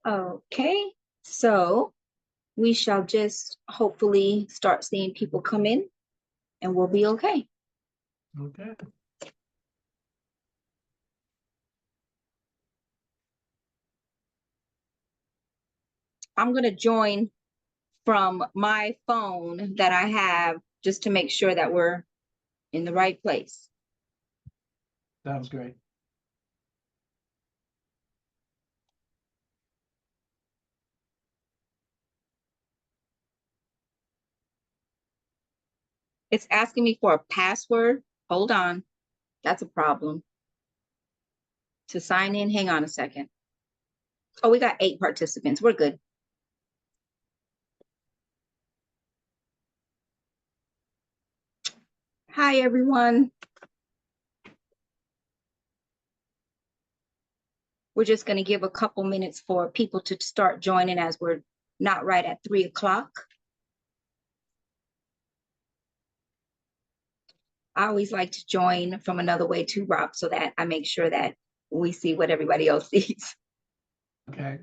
Okay, so we shall just hopefully start seeing people come in and we'll be okay. Okay. I'm going to join from my phone that I have just to make sure that we're in the right place. Sounds great. It's asking me for a password. Hold on. That's a problem. To sign in, hang on a second. Oh, we got 8 participants. We're good. Hi, everyone. We're just going to give a couple minutes for people to start joining as we're not right at 3 o'clock. I always like to join from another way too, Rob, so that I make sure that we see what everybody else sees. Okay.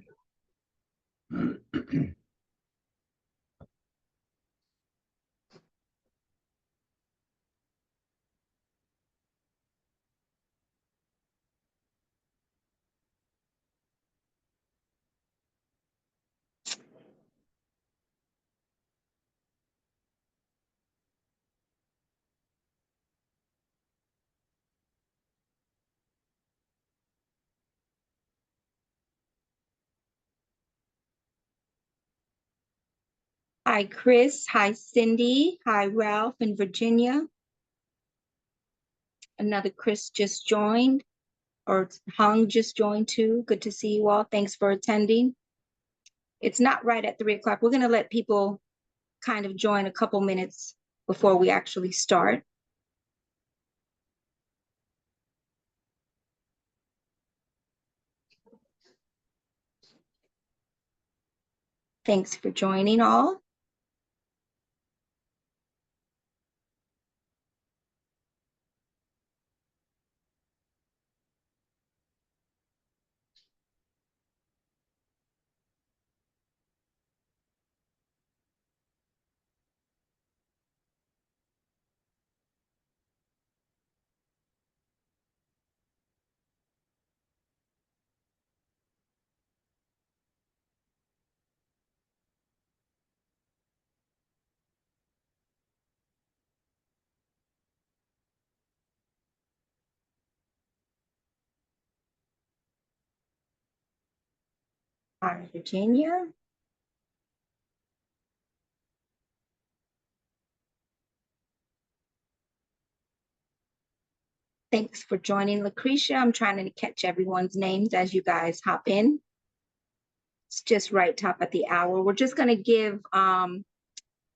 Hi, Chris. Hi, Cindy. Hi, Ralph and Virginia. Another Chris just joined, or Hung just joined too. Good to see you all. Thanks for attending. It's not right at 3 o'clock. We're going to let people kind of join a couple minutes before we actually start. Thanks for joining all. Hi, Virginia. Thanks for joining, Lucretia. I'm trying to catch everyone's names as you guys hop in. It's just right top at the hour. We're just going to give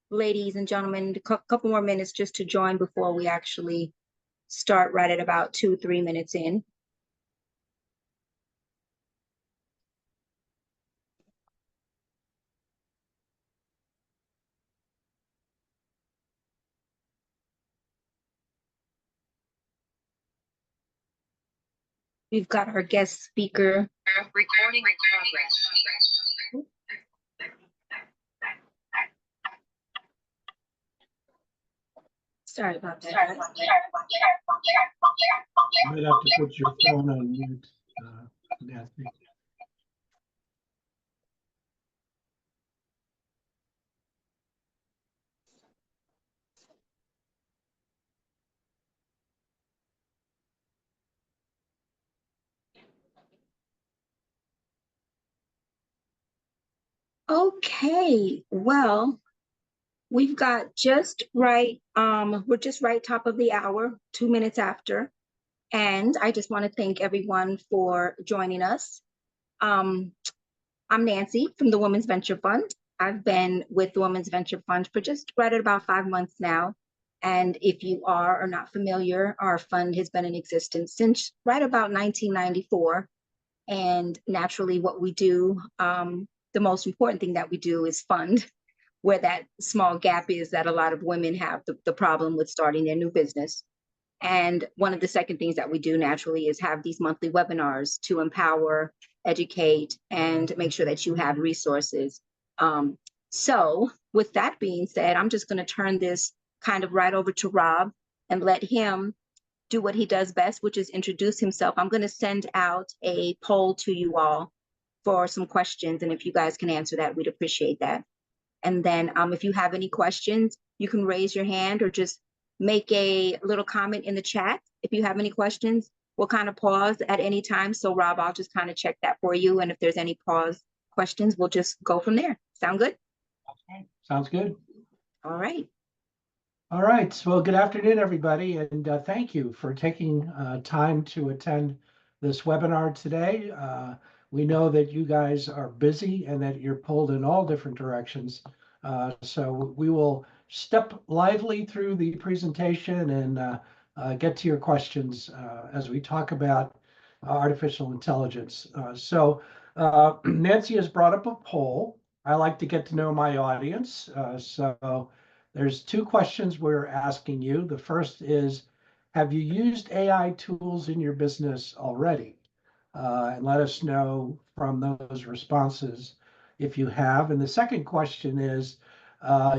ladies and gentlemen a couple more minutes just to join before we actually start right at about 2-3 minutes in. We've got our guest speaker. Recording in progress. Sorry about that. You might have to put your phone on mute, Nancy. Okay, well, we've got just right, we're just right top of the hour, 2 minutes after. And I just want to thank everyone for joining us. I'm Nancy from the Women's Venture Fund. I've been with the Women's Venture Fund for just right at about 5 months now. And if you are or not familiar, our fund has been in existence since right about 1994. And naturally, what we do, the most important thing that we do is fund where that small gap is that a lot of women have the problem with starting their new business. And one of the second things that we do naturally is have these monthly webinars to empower educate, and make sure that you have resources. So with that being said, I'm just going to turn this kind of right over to Rob and let him do what he does best, which is introduce himself. I'm going to send out a poll to you all for some questions, and if you guys can answer that, we'd appreciate that. And then if you have any questions, you can raise your hand or just make a little comment in the chat. If you have any questions, we'll kind of pause at any time. So Rob, I'll just kind of check that for you. And if there's any pause questions, we'll just go from there. Sound good? Okay, sounds good. All right. All right. Well, good afternoon, everybody, and thank you for taking time to attend this webinar today. We know that you guys are busy and that you're pulled in all different directions. So we will step lively through the presentation and get to your questions as we talk about artificial intelligence. Nancy has brought up a poll. I like to get to know my audience. So there's two questions we're asking you. The first is, have you used AI tools in your business already? And let us know from those responses if you have. And the second question is,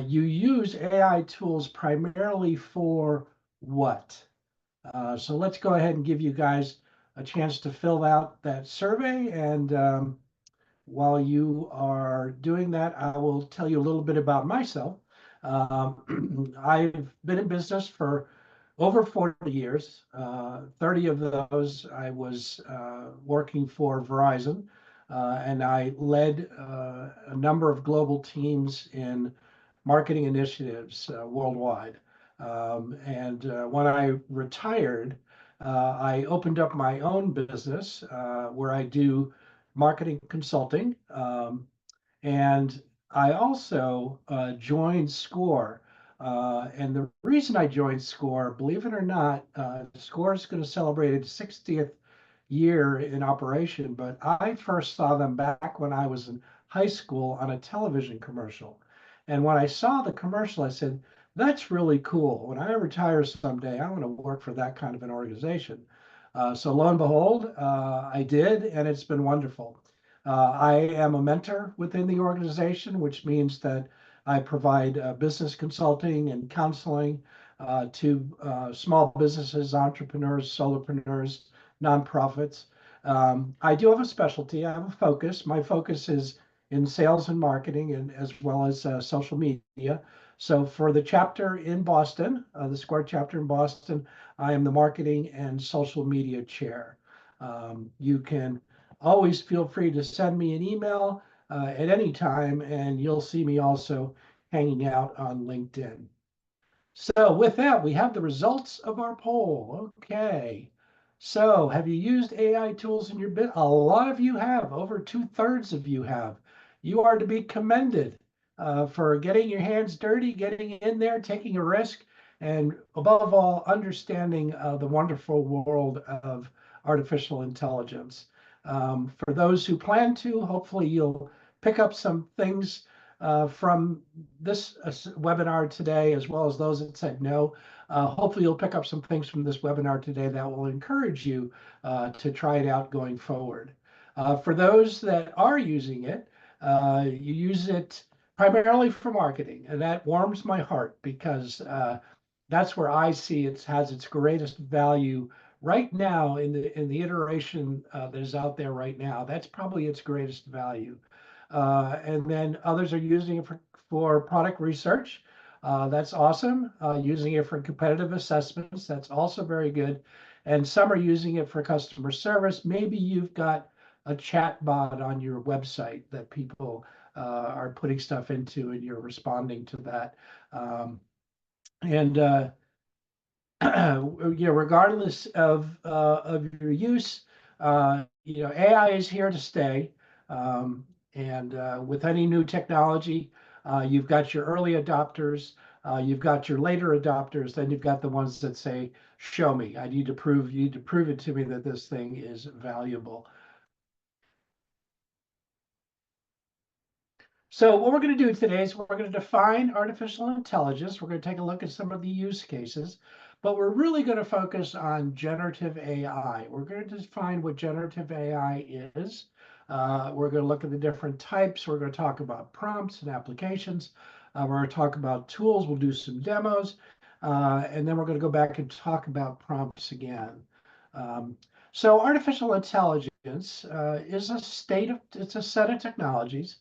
you use AI tools primarily for what? So let's go ahead and give you guys a chance to fill out that survey. And while you are doing that, I will tell you a little bit about myself. I've been in business for over 40 years. 30 of those I was working for Verizon, and I led a number of global teams in marketing initiatives worldwide. When I retired, I opened up my own business where I do marketing consulting. And I also joined SCORE. And the reason I joined SCORE, believe it or not, SCORE is going to celebrate its 60th year in operation, but I first saw them back when I was in high school on a television commercial. And when I saw the commercial, I said, that's really cool. When I retire someday, I want to work for that kind of an organization. So lo and behold, I did, and it's been wonderful. I am a mentor within the organization, which means that I provide business consulting and counseling to small businesses, entrepreneurs, solopreneurs, nonprofits. I do have a specialty. I have a focus. My focus is in sales and marketing, and as well as social media. So for the chapter in Boston, the SCORE chapter in Boston, I am the marketing and social media chair. You can always feel free to send me an email at any time, and you'll see me also hanging out on LinkedIn. So with that, we have the results of our poll. Okay. So have you used AI tools in your business? A lot of you have. Over 2/3 of you have. You are to be commended for getting your hands dirty, getting in there, taking a risk, and above all, understanding the wonderful world of artificial intelligence. For those who plan to, hopefully you'll pick up some things from this webinar today, as well as those that said no. Hopefully you'll pick up some things from this webinar today that will encourage you to try it out going forward. For those that are using it, you use it primarily for marketing, and that warms my heart because that's where I see it has its greatest value right now in the iteration that is out there right now. That's probably its greatest value. And then others are using it for product research. That's awesome. Using it for competitive assessments. That's also very good. And some are using it for customer service. Maybe you've got a chat bot on your website that people are putting stuff into and you're responding to that. And regardless of your use, AI is here to stay. And with any new technology, you've got your early adopters, you've got your later adopters, then you've got the ones that say, "Show me. You need to prove it to me that this thing is valuable." So what we're going to do today is we're going to define artificial intelligence. We're going to take a look at some of the use cases, but we're really going to focus on generative AI. We're going to define what generative AI is. We're going to look at the different types. We're going to talk about prompts and applications. We're going to talk about tools. We'll do some demos. And then we're going to go back and talk about prompts again. Um, so artificial intelligence it's a set of technologies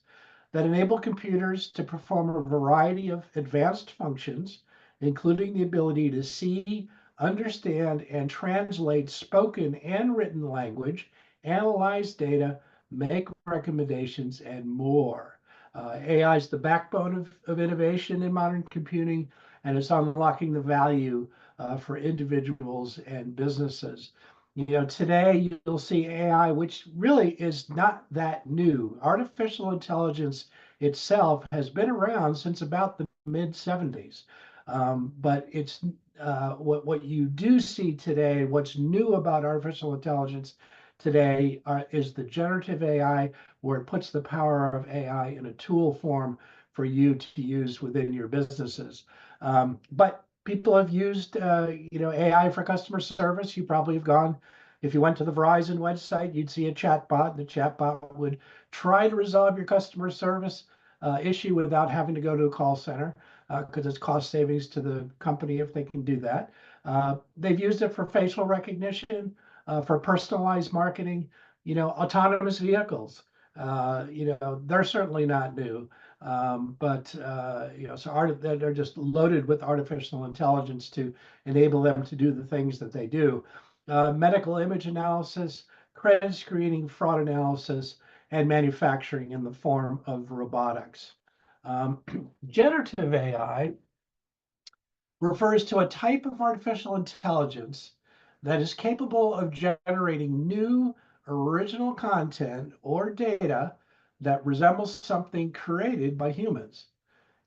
that enable computers to perform a variety of advanced functions, including the ability to see, understand, and translate spoken and written language, analyze data, make recommendations, and more. AI is the backbone of innovation in modern computing, and it's unlocking the value for individuals and businesses. Today you'll see AI, which really is not that new. Artificial intelligence itself has been around since about the mid 70s. But it's what you do see today, what's new about artificial intelligence today is the generative AI, where it puts the power of AI in a tool form for you to use within your businesses. But people have used AI for customer service. You probably have gone, if you went to the Verizon website, you'd see a chat bot. The chat bot would try to resolve your customer service issue without having to go to a call center, because it's cost savings to the company if they can do that. They've used it for facial recognition, for personalized marketing, autonomous vehicles. They're certainly not new. They're just loaded with artificial intelligence to enable them to do the things that they do. Medical image analysis, credit screening, fraud analysis, and manufacturing in the form of robotics. Generative AI refers to a type of artificial intelligence that is capable of generating new original content or data that resembles something created by humans.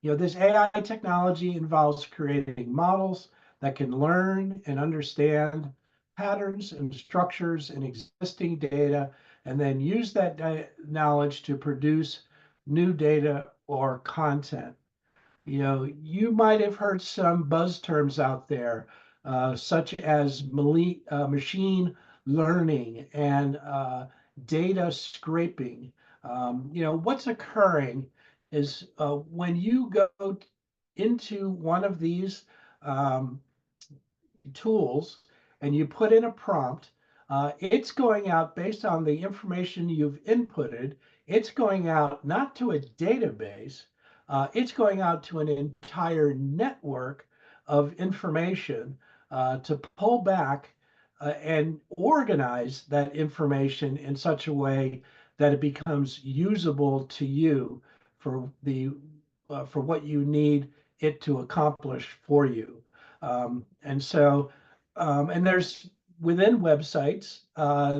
This AI technology involves creating models that can learn and understand patterns and structures in existing data, and then use that knowledge to produce new data or content. You might have heard some buzz terms out there, such as machine learning and data scraping. What's occurring is when you go into one of these um, tools and you put in a prompt, it's going out based on the information you've inputted. It's going out not to a database, it's going out to an entire network of information to pull back and organize that information in such a way that it becomes usable to you for for what you need it to accomplish for you. And there's within websites,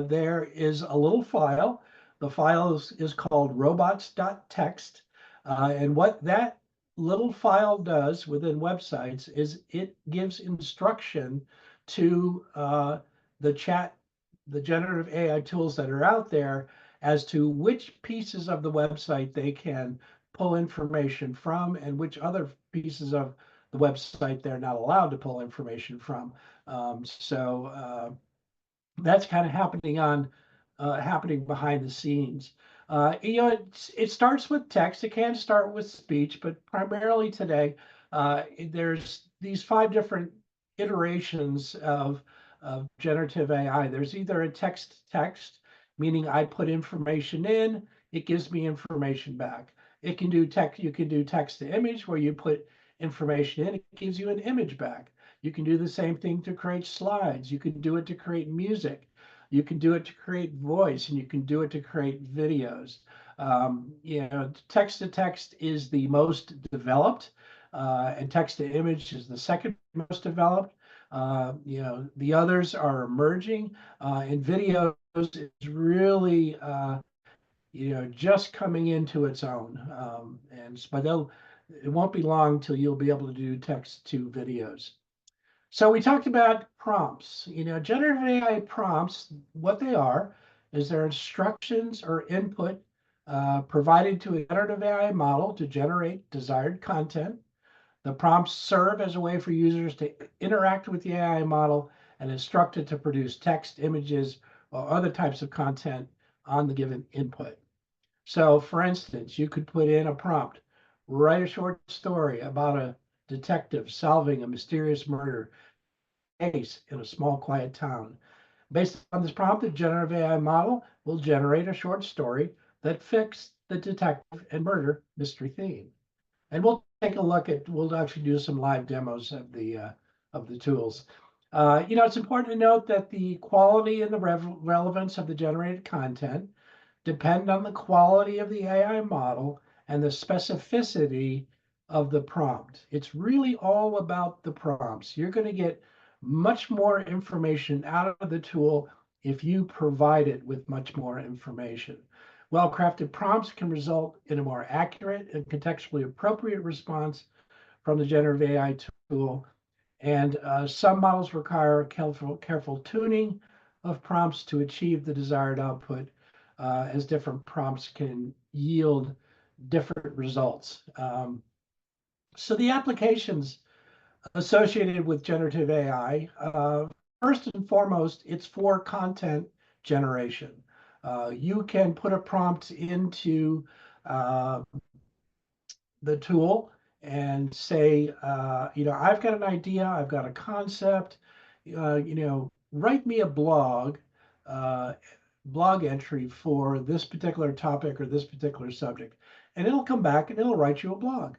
there is a little file. The file is called robots.txt. And what that little file does within websites is it gives instruction to the generative AI tools that are out there as to which pieces of the website they can pull information from and which other pieces of the website they're not allowed to pull information from. That's kind of happening behind the scenes. It starts with text. It can start with speech, but primarily today, there's these 5 different iterations of generative AI. There's either a text, meaning I put information in, it gives me information back. It can do text. You can do text to image, where you put information in, it gives you an image back. You can do the same thing to create slides. You can do it to create music. You can do it to create voice, and you can do it to create videos. Text to text is the most developed, and text to image is the second most developed. The others are emerging, and videos is really, just coming into its own. But it won't be long till you'll be able to do text to videos. So we talked about prompts. Generative AI prompts, what they are is they're instructions or input provided to a generative AI model to generate desired content. The prompts serve as a way for users to interact with the AI model and instruct it to produce text, images, or other types of content on the given input. So, for instance, you could put in a prompt, write a short story about a detective solving a mysterious murder case in a small, quiet town. Based on this prompt, the generative AI model will generate a short story that fits the detective and murder mystery theme. And we'll take a look at, we'll actually do some live demos of the tools. It's important to note that the quality and the relevance of the generated content depend on the quality of the AI model and the specificity of the prompt. It's really all about the prompts. You're going to get much more information out of the tool if you provide it with much more information. Well-crafted prompts can result in a more accurate and contextually appropriate response from the generative AI tool. And some models require careful tuning of prompts to achieve the desired output, as different prompts can yield different results. So the applications associated with generative AI, first and foremost, it's for content generation. You can put a prompt into the tool and say, I've got an idea, I've got a concept, write me a blog entry for this particular topic or this particular subject. And it'll come back and it'll write you a blog.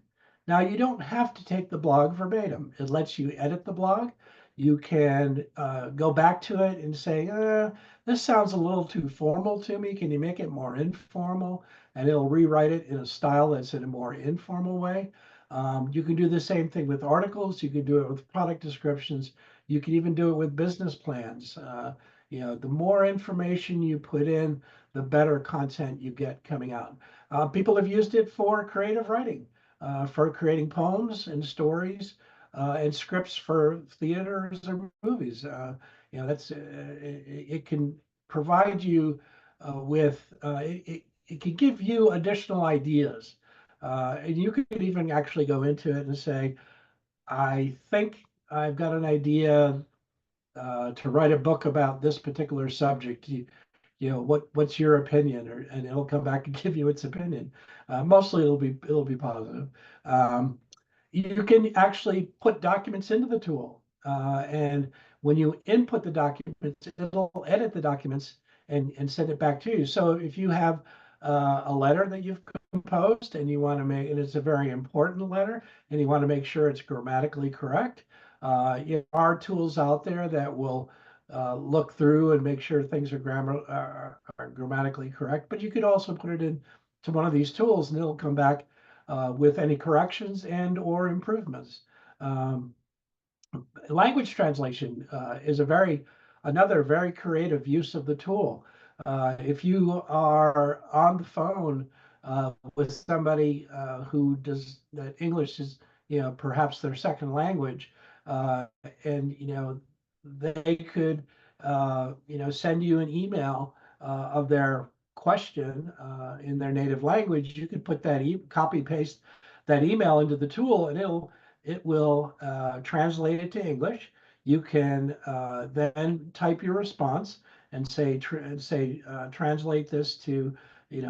Now, you don't have to take the blog verbatim. It lets you edit the blog. You can go back to it and say, this sounds a little too formal to me. Can you make it more informal? And it'll rewrite it in a style that's in a more informal way. You can do the same thing with articles. You can do it with product descriptions. You can even do it with business plans. The more information you put in, the better content you get coming out. People have used it for creative writing, for creating poems and stories and scripts for theaters or movies. It can provide you with it can give you additional ideas, and you could even actually go into it and say, I think I've got an idea to write a book about this particular subject. What's your opinion? And it'll come back and give you its opinion. Mostly it'll be positive. You can actually put documents into the tool, and when you input the documents, it'll edit the documents and send it back to you. So if you have a letter that you've composed and you want to make, and it's a very important letter, and you want to make sure it's grammatically correct, there are tools out there that will look through and make sure things are grammatically correct. But you could also put it in to one of these tools, and it'll come back with any corrections and or improvements. Language translation is another very creative use of the tool. If you are on the phone with somebody who does that English is perhaps their second language, and they could send you an email of their question in their native language. You could put that copy paste that email into the tool, and it will translate it to English. You can then type your response and say translate this to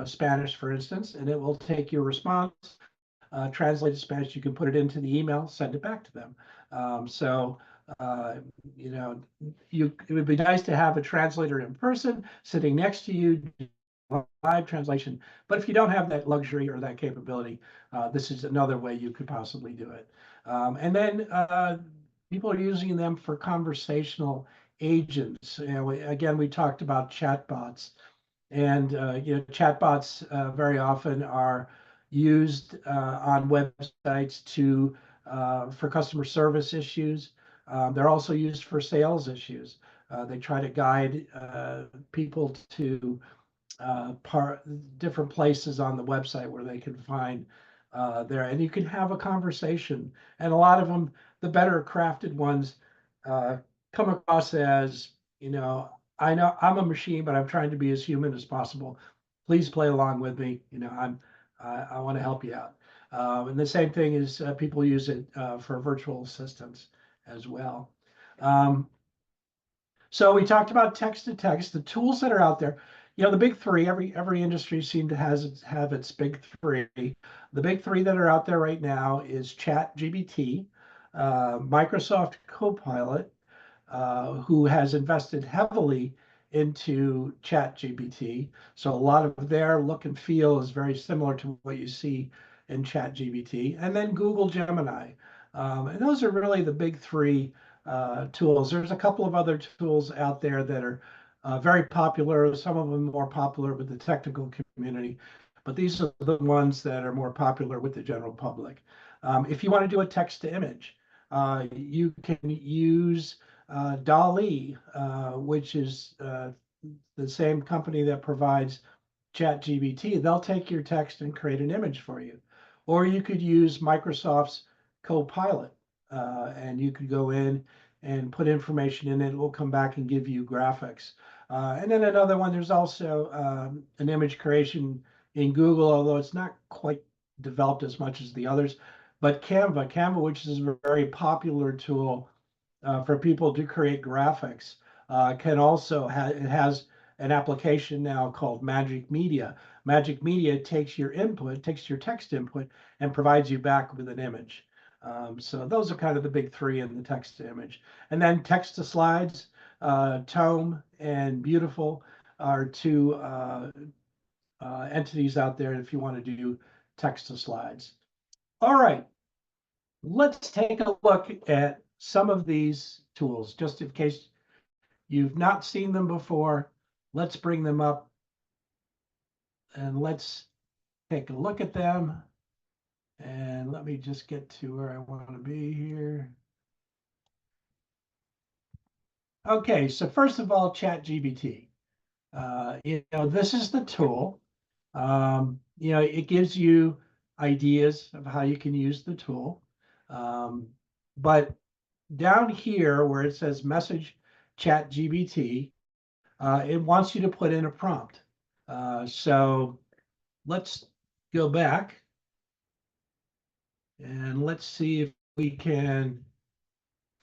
Spanish, for instance, and it will take your response, translate to Spanish. You can put it into the email, send it back to them. It would be nice to have a translator in person sitting next to you, live translation. But if you don't have that luxury or that capability, this is another way you could possibly do it. And then people are using them for conversational agents. Again, we talked about chatbots, and chatbots very often are used on websites for customer service issues. They're also used for sales issues. They try to guide people to different places on the website where they can find and you can have a conversation. And a lot of them, the better crafted ones, come across as, I know I'm a machine, but I'm trying to be as human as possible. Please play along with me. I want to help you out. And the same thing is people use it for virtual assistants as well. So we talked about text to text, the tools that are out there. The big three, every industry seems to have its big three. The big three that are out there right now is ChatGPT, Microsoft Copilot, who has invested heavily into ChatGPT. So a lot of their look and feel is very similar to what you see in ChatGPT. And then Google Gemini. And those are really the big three tools. There's a couple of other tools out there that are very popular, some of them more popular with the technical community, but these are the ones that are more popular with the general public. If you want to do a text to image, you can use DALL-E, which is the same company that provides ChatGPT. They'll take your text and create an image for you. Or you could use Microsoft's Copilot, and you could go in and put information in it. It will come back and give you graphics. And then another one, there's also an image creation in Google, although it's not quite developed as much as the others. But Canva, which is a very popular tool for people to create graphics, can also it has an application now called Magic Media. Magic Media takes your input, takes your text input, and provides you back with an image. So those are kind of the big three in the text to image. And then text to slides, Tome and Beautiful are two entities out there if you want to do text to slides. All right, let's take a look at some of these tools, just in case you've not seen them before. Let's bring them up and let's take a look at them. And let me just get to where I want to be here. Okay, so first of all, ChatGPT. This is the tool. It gives you ideas of how you can use the tool. But down here where it says message ChatGPT, it wants you to put in a prompt. So let's go back and let's see if we can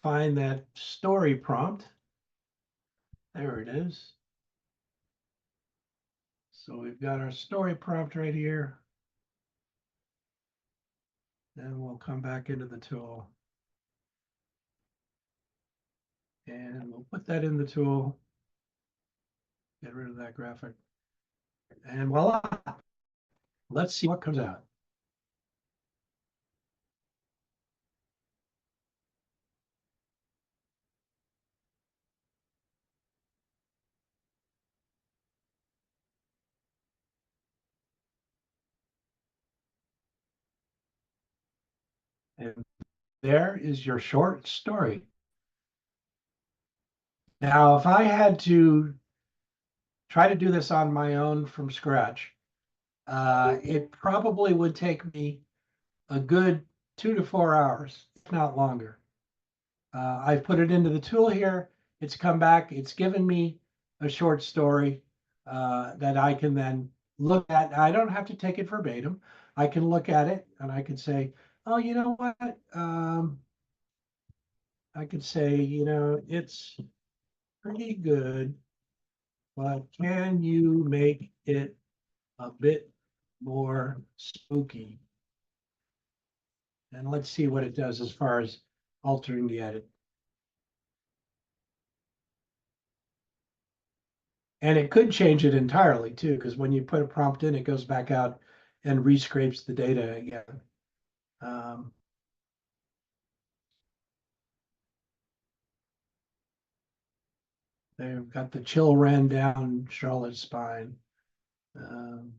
find that story prompt. There it is. So we've got our story prompt right here. Then we'll come back into the tool. And we'll put that in the tool. Get rid of that graphic. And voila. Let's see what comes out. And there is your short story. Now, if I had to try to do this on my own from scratch, it probably would take me a good 2 to 4 hours, if not longer. I've put it into the tool here. It's come back. It's given me a short story that I can then look at. I don't have to take it verbatim. I can look at it and I can say, oh, you know what? I could say, it's pretty good, but can you make it a bit more spooky? And let's see what it does as far as altering the edit. And it could change it entirely too, because when you put a prompt in, it goes back out and rescrapes the data again. They've got the chill ran down Charlotte's spine. And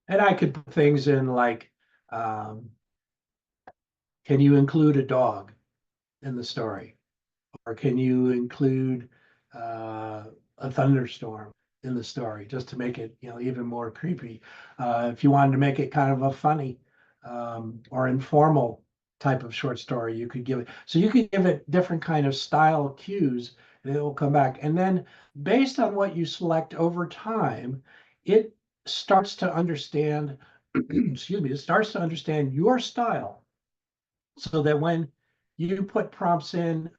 I could put things in like, can you include a dog in the story? Or can you include a thunderstorm in the story just to make it, even more creepy? If you wanted to make it kind of a funny or informal type of short story, you could give it. So you could give it different kind of style cues, and it will come back. And then based on what you select over time, it starts to understand excuse me, it starts to understand your style so that when you put prompts in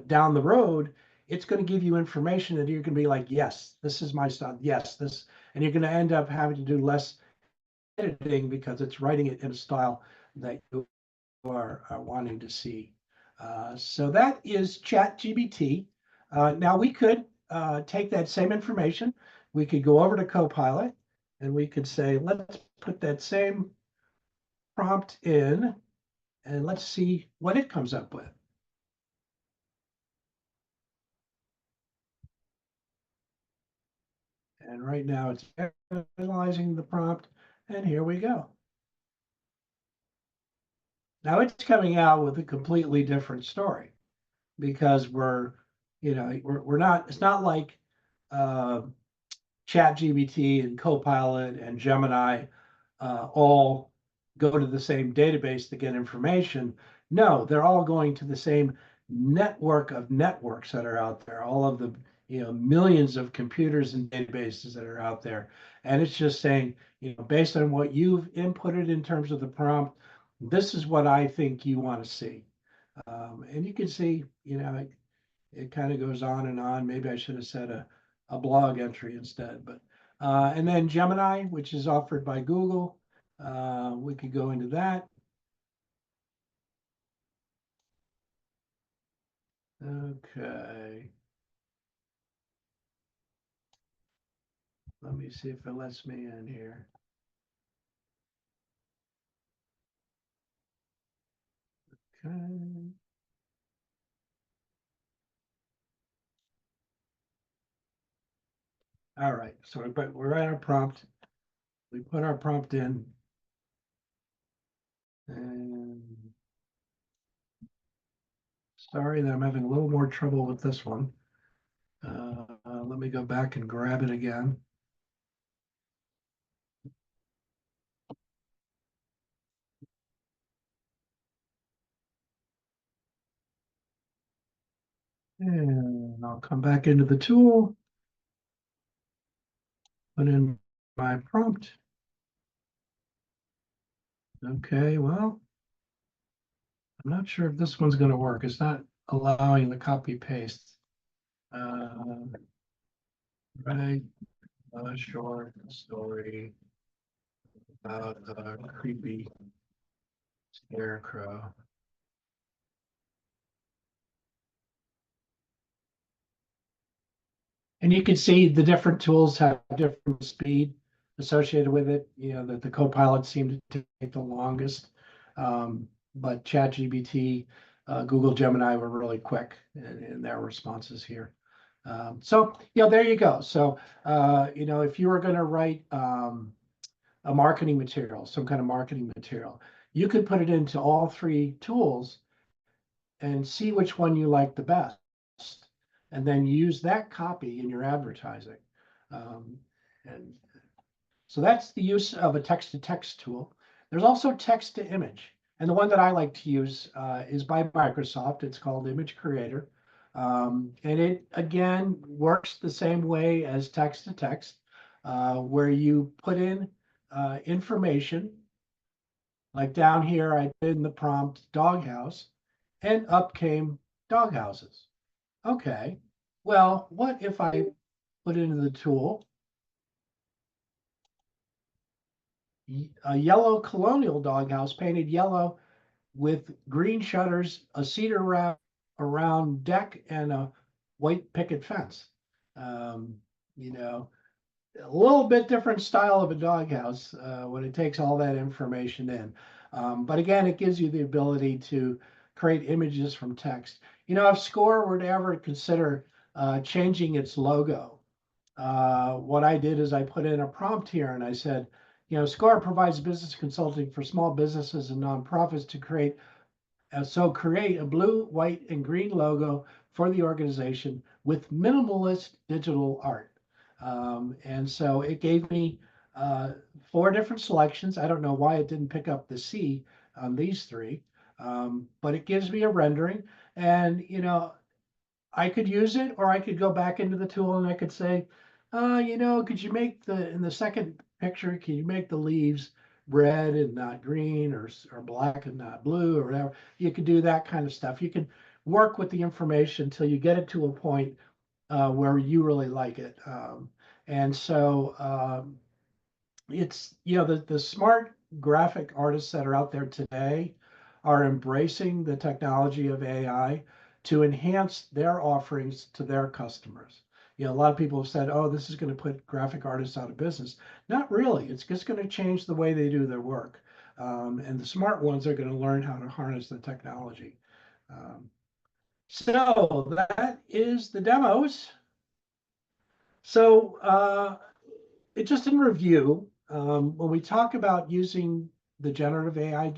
down the road, it's going to give you information that you're going to be like, yes, this is my style. Yes, this, and you're going to end up having to do less editing because it's writing it in a style that you are wanting to see. So that is ChatGPT. Now we could take that same information, we could go over to Copilot, and we could say, let's put that same prompt in, and let's see what it comes up with. And right now it's analyzing the prompt, and here we go. Now it's coming out with a completely different story because we're not, it's not like uh, ChatGPT and Copilot and Gemini all go to the same database to get information. No, they're all going to the same network of networks that are out there, all of the millions of computers and databases that are out there. And it's just saying, based on what you've inputted in terms of the prompt, this is what I think you want to see. And you can see, it kind of goes on and on. Maybe I should have said a blog entry instead, but and then Gemini, which is offered by Google, we could go into that. Okay. Let me see if it lets me in here. Okay. All right. So we're at our prompt. We put our prompt in. And sorry that I'm having a little more trouble with this one. Let me go back and grab it again. And I'll come back into the tool, put in my prompt. Okay, well, I'm not sure if this one's going to work. It's not allowing the copy paste. Right, a short story about a creepy scarecrow. And you can see the different tools have different speed associated with it. That the Copilot seemed to take the longest. But ChatGPT, Google Gemini were really quick in their responses here. So, there you go. So, if you were going to write a marketing material, some kind of marketing material, you could put it into all three tools and see which one you like the best, and then use that copy in your advertising. And so that's the use of a text-to-text tool. There's also text-to-image. And the one that I like to use is by Microsoft. It's called Image Creator. And it, again, works the same way as text-to-text, where you put in information. Like down here, I did in the prompt doghouse, and up came doghouses. Okay, well, what if I put into the tool a yellow colonial doghouse painted yellow with green shutters, a cedar wrap around deck, and a white picket fence? Um, you know, a little bit different style of a doghouse when it takes all that information in. But again, it gives you the ability to create images from text. If Score were to ever consider changing its logo, what I did is I put in a prompt here and I said, Score provides business consulting for small businesses and nonprofits to create a blue, white, and green logo for the organization with minimalist digital art. And so it gave me four different selections. I don't know why it didn't pick up the C on these three, but it gives me a rendering. And, I could use it, or I could go back into the tool and I could say, could you make in the second picture, can you make the leaves red and not green, or black and not blue, or whatever. You can do that kind of stuff. You can work with the information until you get it to a point where you really like it. And so it's, the smart graphic artists that are out there today are embracing the technology of AI to enhance their offerings to their customers. A lot of people have said, oh, this is going to put graphic artists out of business. Not really. It's just going to change the way they do their work. And the smart ones are going to learn how to harness the technology. So that is the demos. So it just in review, when we talk about using the generative AI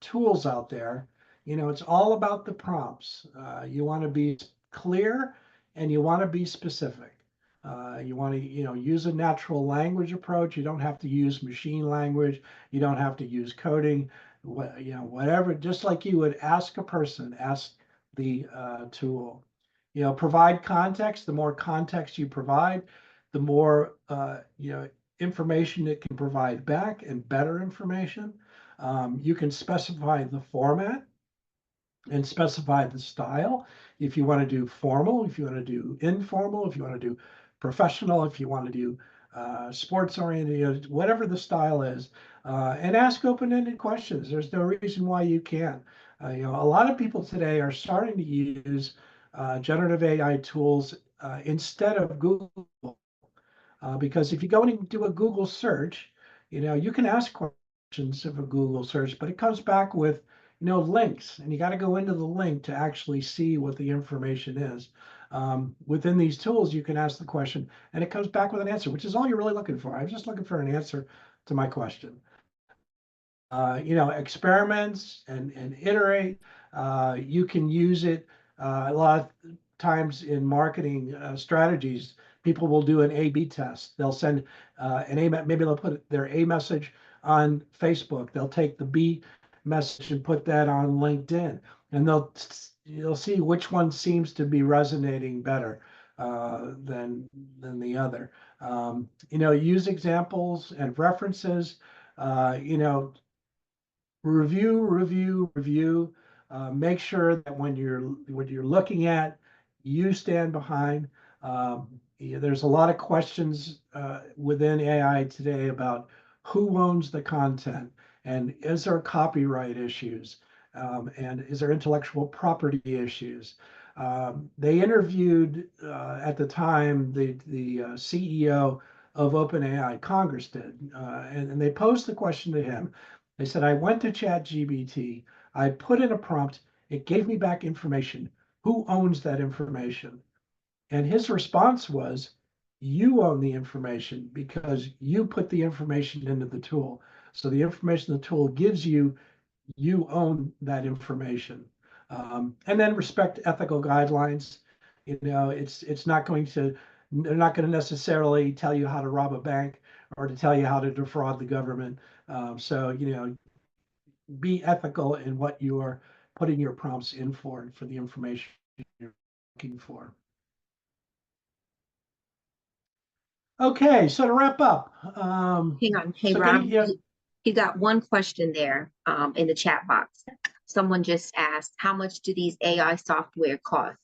tools out there, it's all about the prompts. You want to be clear and you want to be specific. You want to, use a natural language approach. You don't have to use machine language. You don't have to use coding. Whatever. Just like you would ask a person, ask the tool. Provide context. The more context you provide, the more information it can provide back, and better information. You can specify the format and specify the style. If you want to do formal, if you want to do informal, if you want to do professional, if you want to do sports oriented, whatever the style is, and ask open-ended questions. There's no reason why you can't. A lot of people today are starting to use generative AI tools instead of Google. Because if you go and do a Google search, you can ask questions of a Google search, but it comes back with, links, and you got to go into the link to actually see what the information is. Within these tools, you can ask the question, and it comes back with an answer, which is all you're really looking for. I'm just looking for an answer to my question. Experiments and iterate. You can use it a lot of times in marketing strategies. People will do an A/B test. They'll send an A, maybe they'll put their A message on Facebook. They'll take the B message and put that on LinkedIn, and you'll see which one seems to be resonating better than the other. Use examples and references. Review. Make sure that when you're looking at, you stand behind. There's a lot of questions within AI today about who owns the content, and is there copyright issues, and is there intellectual property issues. They interviewed at the time the CEO of OpenAI, Congress did, and they posed the question to him. They said, I went to ChatGPT, I put in a prompt, it gave me back information. Who owns that information? And his response was, you own the information because you put the information into the tool. So the information the tool gives you, you own that information. And then respect ethical guidelines. It's not going to, they're not going to necessarily tell you how to rob a bank or to tell you how to defraud the government. So, be ethical in what you are putting your prompts in for the information you're looking for. Okay, so to wrap up. Hang on. Hey, so Rob, you got one question there in the chat box. Someone just asked, how much do these AI software cost?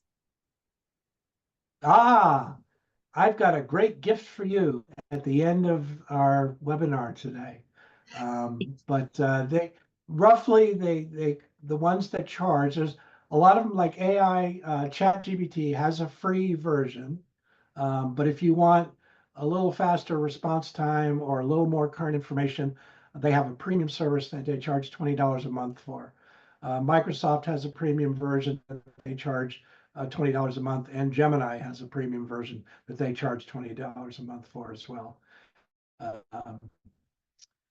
I've got a great gift for you at the end of our webinar today. But they roughly, the ones that charge, there's a lot of them, like AI, ChatGPT has a free version. But if you want a little faster response time or a little more current information, they have a premium service that they charge $20 a month for. Microsoft has a premium version that they charge $20 a month, and Gemini has a premium version that they charge $20 a month for as well.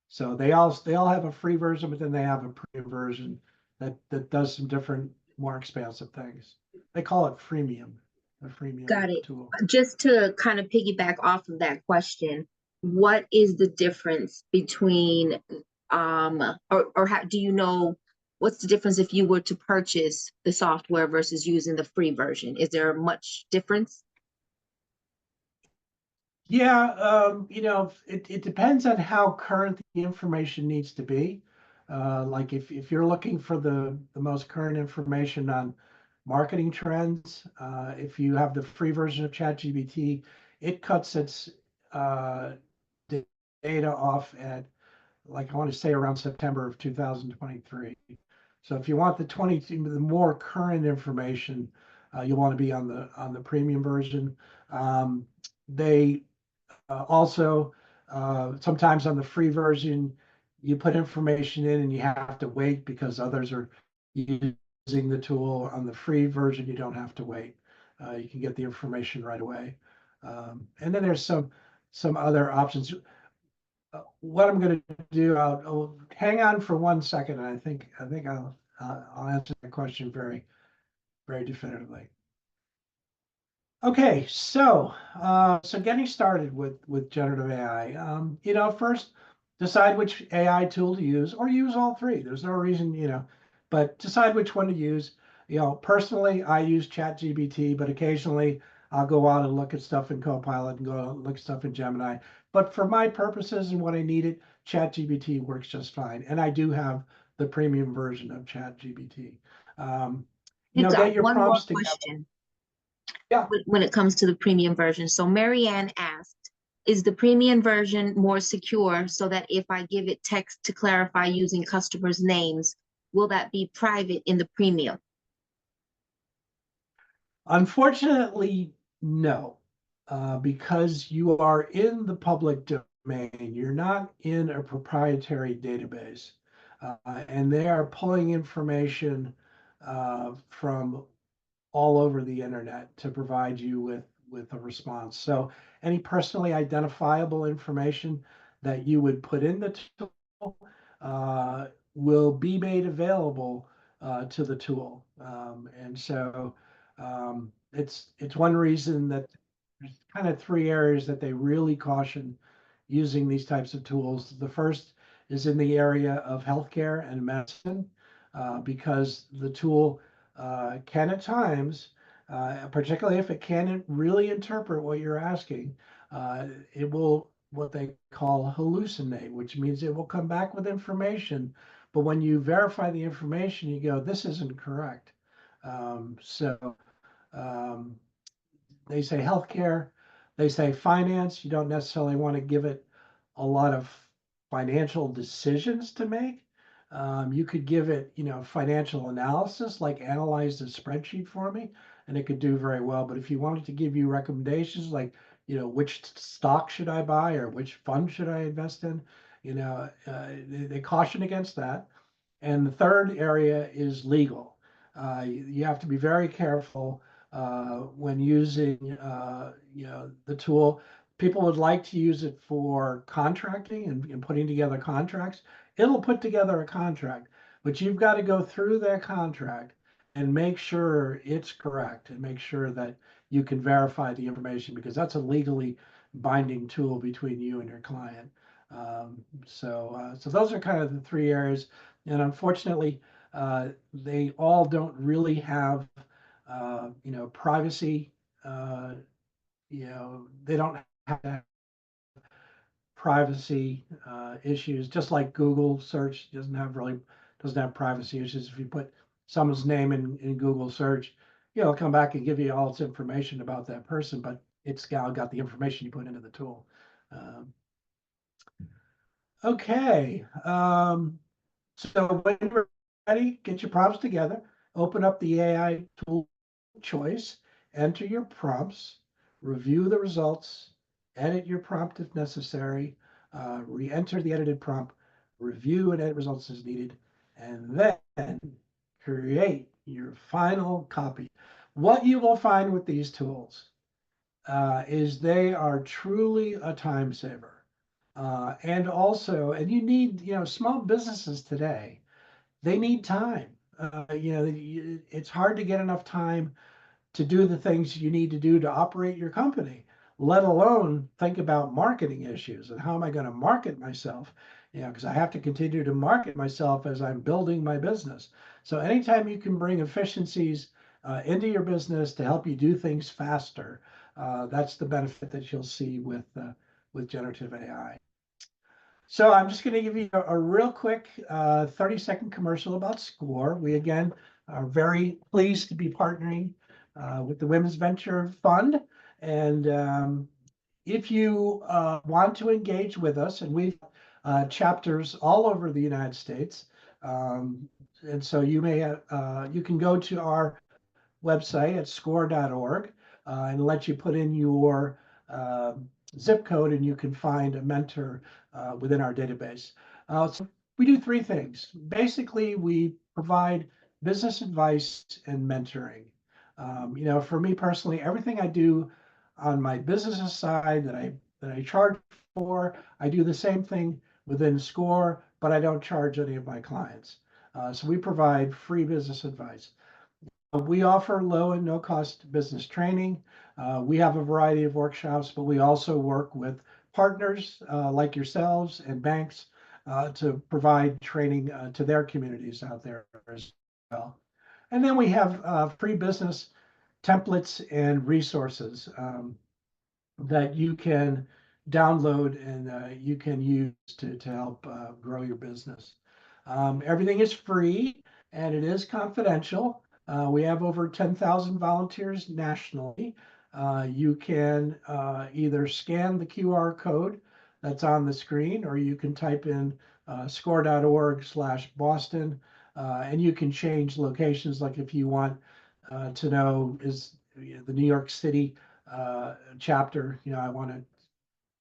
So they all have a free version, but then they have a premium version that does some different, more expansive things. They call it freemium, a freemium Got it. tool. Just to kind of piggyback off of that question, what is the difference between or how do you know what's the difference if you were to purchase the software versus using the free version? Is there much difference? Yeah, it depends on how current the information needs to be. Like if you're looking for the most current information on marketing trends, if you have the free version of ChatGPT, it cuts its uh, data off at, like, I want to say around September of 2023. So if you want the more current information, you'll want to be on the premium version. They also, sometimes on the free version, you put information in and you have to wait because others are using the tool. On the free version, you don't have to wait. You can get the information right away. And then there's some other options. What I'm going to do, I'll hang on for 1 second, and I think I'll answer the question very, very definitively. Okay, so getting started with generative AI, first decide which AI tool to use, or use all three. There's no reason, but decide which one to use. Personally, I use ChatGPT, but occasionally I'll go out and look at stuff in Copilot and go out and look at stuff in Gemini. But for my purposes and what I need it, ChatGPT works just fine. And I do have the premium version of ChatGPT. Um, You get got your one more prompts together. question Yeah. when it comes to the premium version. So Marianne asked, is the premium version more secure so that if I give it text to clarify using customers' names, will that be private in the premium? Unfortunately, no, because you are in the public domain. You're not in a proprietary database, and they are pulling information from all over the internet to provide you with a response. So any personally identifiable information that you would put in the tool will be made available to the tool. And so it's one reason that there's kind of three areas that they really caution using these types of tools. The first is in the area of healthcare and medicine, because the tool can at times, particularly if it can't really interpret what you're asking, it will what they call hallucinate, which means it will come back with information, but when you verify the information, you go, this isn't correct. So um, they say healthcare, they say finance. You don't necessarily want to give it a lot of financial decisions to make. You could give it, financial analysis, like analyze the spreadsheet for me, and it could do very well. But if you wanted to give you recommendations, like, which stock should I buy or which fund should I invest in, they caution against that. And the third area is legal. You have to be very careful when using, the tool. People would like to use it for contracting and putting together contracts. It'll put together a contract, but you've got to go through that contract and make sure it's correct and make sure that you can verify the information, because that's a legally binding tool between you and your client. So those are kind of the three areas. And unfortunately, they all don't really have, privacy. Uh, they don't have privacy issues, just like Google search doesn't have privacy issues. If you put someone's name in Google search, it'll come back and give you all its information about that person, but it's got the information you put into the tool. Um, okay. So when you're ready, get your prompts together, open up the AI tool choice, enter your prompts, review the results, edit your prompt if necessary, re-enter the edited prompt, review and edit results as needed, and then create your final copy. What you will find with these tools is they are truly a time saver. And you need, small businesses today, they need time. It's hard to get enough time to do the things you need to do to operate your company, let alone think about marketing issues and how am I going to market myself? Because I have to continue to market myself as I'm building my business. So anytime you can bring efficiencies into your business to help you do things faster, That's the benefit that you'll see with generative AI. So I'm just going to give you a real quick 30-second commercial about SCORE. We, again, are very pleased to be partnering with the Women's Venture Fund. And if you want to engage with us, and we've chapters all over the United States, and so you can go to our website at score.org and let you put in your zip code, and you can find a mentor within our database. So we do three things. Basically, we provide business advice and mentoring. For me personally, everything I do on my business side that I charge for, I do the same thing within SCORE, but I don't charge any of my clients. So we provide free business advice. We offer low and no cost business training. We have a variety of workshops, but we also work with partners like yourselves and banks to provide training to their communities out there as well. And then we have free business templates and resources that you can download and you can use to help grow your business. Everything is free and it is confidential. We have over 10,000 volunteers nationally. You can either scan the QR code that's on the screen, or you can type in score.org/Boston, and you can change locations. Like if you want to know, is the New York City chapter, I want to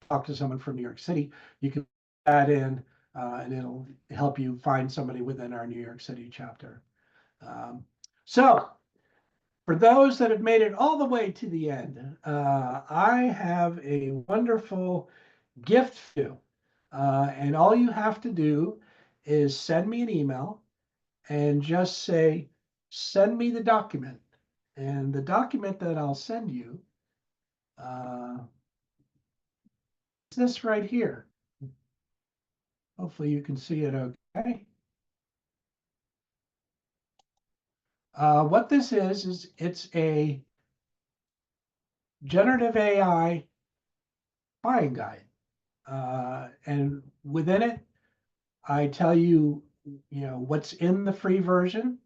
talk to someone from New York City, you can put that in and it'll help you find somebody within our New York City chapter. So for those that have made it all the way to the end, I have a wonderful gift for you. And all you have to do is send me an email and just say, send me the document. And the document that I'll send you is this right here. Hopefully you can see it okay. What this is it's a generative AI buying guide. And within it, I tell you, what's in the free version.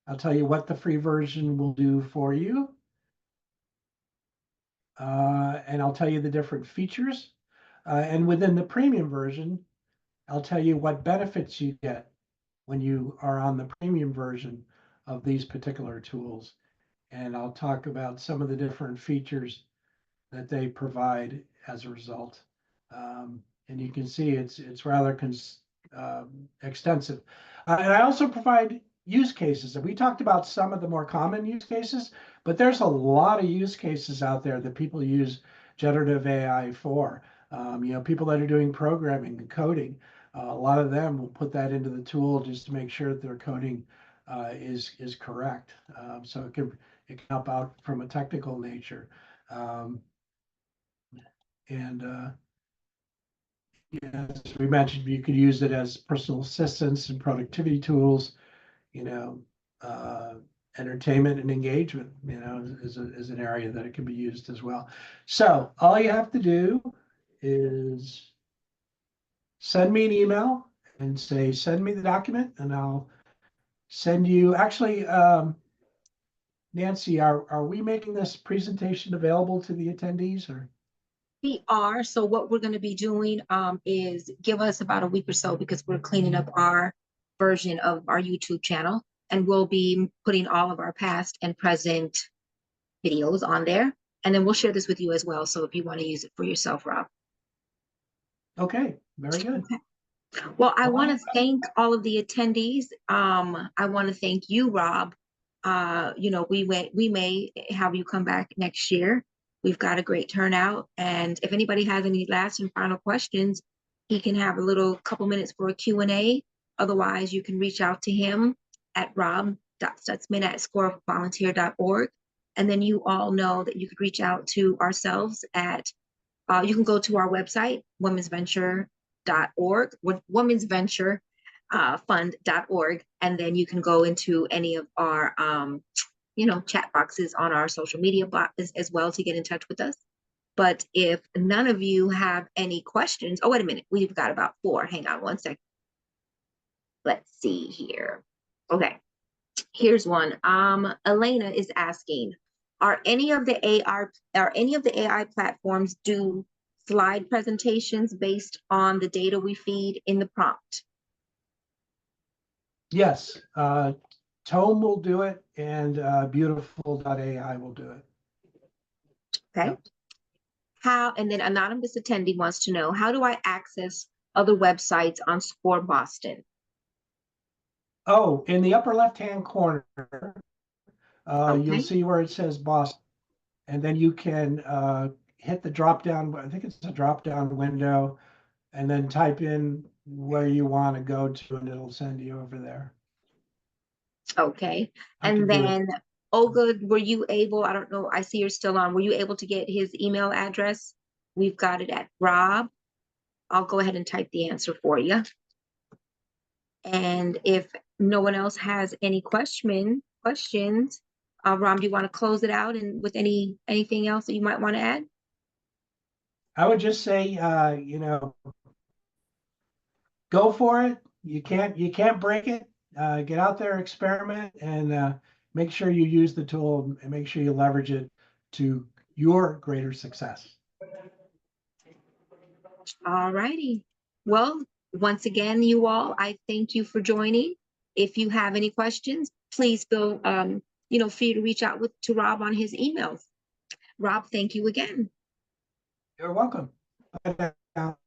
I'll tell you what the free version will do for you. And I'll tell you the different features. And within the premium version, I'll tell you what benefits you get when you are on the premium version of these particular tools. And I'll talk about some of the different features that they provide as a result. And you can see it's rather extensive. And I also provide use cases. And we talked about some of the more common use cases, but there's a lot of use cases out there that people use generative AI for. People that are doing programming and coding, a lot of them will put that into the tool just to make sure that their coding is correct. So it can help out from a technical nature. As we mentioned, you could use it as personal assistance and productivity tools, entertainment and engagement, is an area that it can be used as well. So all you have to do is send me an email and say, send me the document, and I'll send you, actually, Nancy, are we making this presentation available to the attendees, or? We are. So what we're going to be doing is give us about a week or so, because we're cleaning up our version of our YouTube channel, and we'll be putting all of our past and present videos on there. And then we'll share this with you as well. So if you want to use it for yourself, Rob. Okay, very good. Okay. Well, I want to thank all of the attendees. I want to thank you, Rob. We may have you come back next year. We've got a great turnout. And if anybody has any last and final questions, he can have a little couple minutes for a Q&A. Otherwise, you can reach out to him at rob.stutzman@scorevolunteer.org. And then you all know that you could reach out to ourselves at, you can go to our website, womensventure.org, womensventurefund.org, and then you can go into any of our chat boxes on our social media boxes as well to get in touch with us. But if none of you have any questions, oh, wait a minute, we've got about 4. Hang on one second. Let's see here. Okay, here's one. Elena is asking, are any of the AI platforms do slide presentations based on the data we feed in the prompt? Yes, Tome will do it, and Beautiful.ai will do it. Okay. Yep. How, and then anonymous attendee wants to know, how do I access other websites on Score Boston? Oh, in the upper left-hand corner, Okay. you'll see where it says Boston, and then you can hit the drop-down, I think it's a drop-down window, and then type in where you want to go to, and it'll send you over there. Okay. I can And do it. then, Olga, were you able, I don't know, I see you're still on, were you able to get his email address? We've got it at Rob. I'll go ahead and type the answer for you. And if no one else has any questions, Rob, do you want to close it out and with anything else that you might want to add? I would just say, go for it. You can't break it. Get out there, experiment, and make sure you use the tool and make sure you leverage it to your greater success. All righty. Well, once again, you all, I thank you for joining. If you have any questions, please feel free to reach out to Rob on his emails. Rob, thank you again. You're welcome. Bye now.